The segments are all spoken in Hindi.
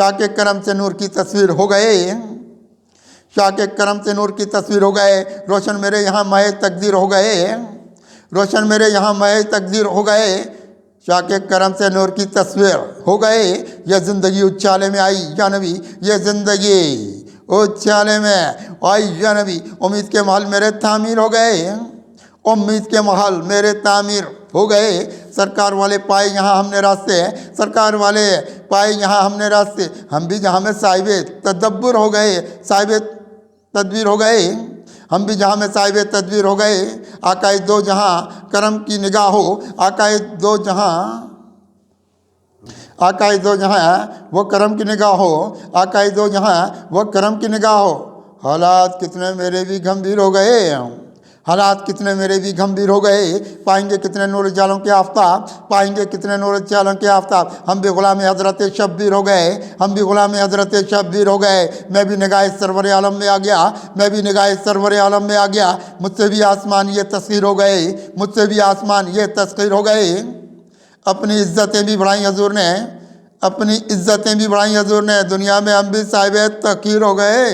शाह के करम से नूर की तस्वीर हो गए, शाह के करम से नूर की तस्वीर हो गए, रोशन मेरे यहाँ माए तकदीर हो गए, रोशन मेरे यहाँ माए तकदीर हो गए, शाह के करम से नूर की तस्वीर हो गए। यह ज़िंदगी उछाले में आई या नबी, यह ज़िंदगी उछाले में आई या नबी, उम्मीद के महल मेरे तामीर हो गए, उम्मीद के महल मेरे तामीर हो गए। सरकार वाले पाए यहाँ हमने रास्ते, सरकार वाले पाए यहाँ हमने रास्ते, हम भी जहाँ में साहिब तदब्बुर हो गए, साहिब तदबीर हो गए, हम भी जहाँ में साहिब तदबीर हो गए। आकाए दो जहाँ करम की निगाह हो, आकाए दो जहाँ, आकाए दो जहाँ वो करम की निगाह हो, आकाए दो जहाँ वो करम की निगाह हो। हालात कितने मेरे भी गंभीर हो गए, हालात कितने मेरे भी गंभीर हो गए, पाएंगे कितने नूर जालों के आफ्ताब, पाएंगे कितने नूर जालों के आफ्ताब। हम भी गुलाम हज़रत शब्बीर हो गए, हम भी गुलाम हज़रत शब्बीर हो गए। मैं भी निगाह सरवर आलम में आ गया, मैं भी निगाह सरवर आलम में आ गया। मुझसे भी आसमान ये तस्खीर हो गए, मुझसे भी आसमान ये तस्खीर हो गए। अपनी इज़्ज़तें भी बढ़ाई हजूर ने, अपनी इज़्ज़तें भी बढ़ाई हजूर ने, दुनिया में हम भी साहिब तकीर हो गए,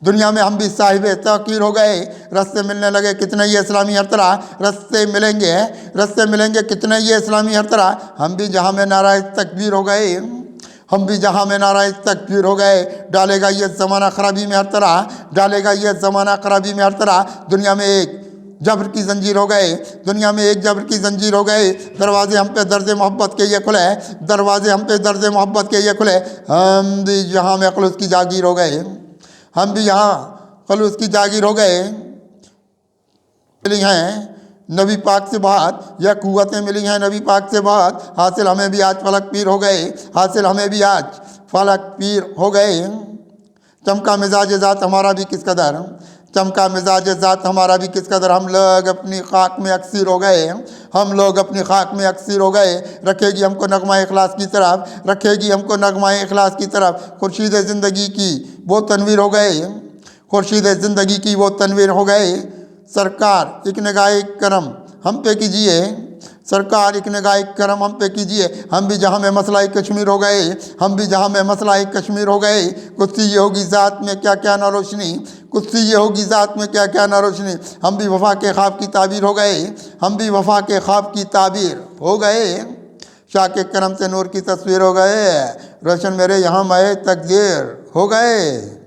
दुनिया में हम भी साहिब तकीर हो गए। रास्ते मिलने लगे कितने ये इस्लामी हर तरह, रास्ते मिलेंगे, रास्ते मिलेंगे कितने ये इस्लामी हर तरह। हम भी जहाँ में नाराज़ तकबीर हो गए, हम भी जहाँ में नाराज़ तकबीर हो गए। डालेगा ये ज़माना खराबी में हर तरह, डालेगा ये ज़माना खराबी में हर तरह। दुनिया में एक जबर की जंजीर हो गए, दुनिया में एक जबर की जंजीर हो गए। दरवाजे हम पे दर्ज मोहब्बत के ये खुले, दरवाजे हम पे दर्ज मोहब्बत के ये खुले। हम भी जहाँ में खलूस की जागीर हो गए, हम भी यहाँ खलूस की जागीर हो गए। मिली हैं नबी पाक से बात, यह कुव्वतें मिली हैं नबी पाक से बात। हासिल हमें भी आज फलक पीर हो गए, हासिल हमें भी आज फलक पीर हो गए। चमका मिजाज ज़ात हमारा भी किस कदर, चमका मिजाज ज़ात हमारा भी किस कदर। हम लोग अपनी खाक में अक्सर हो गए, हम लोग अपनी खाक में अक्सर हो गए। रखेगी हमको नगमा इखलास की तरफ, रखेगी हमको नगमा इखलास की तरफ। खुर्शीद ज़िंदगी की वो तनवीर हो गए, खुर्शीद ज़िंदगी की वो तनवीर हो गए। सरकार एक निगाह करम हम पे कीजिए, सरकार एक निगाह करम हम पे कीजिए। हम भी जहाँ में मसला कश्मीर हो गए, हम भी जहाँ में मसला कश्मीर हो गए। कुछ सी ये होगी ज़ात में क्या क्या ना रोशनी, कुछ सी ये होगी ज़ात में क्या क्या ना रोशनी। हम भी वफ़ा के ख्वाब की ताबीर हो गए, हम भी वफ़ा के ख्वाब की ताबीर हो गए। शाह के करम से नूर की तस्वीर हो गए, रोशन मेरे यहाँ माए तकदीर हो गए।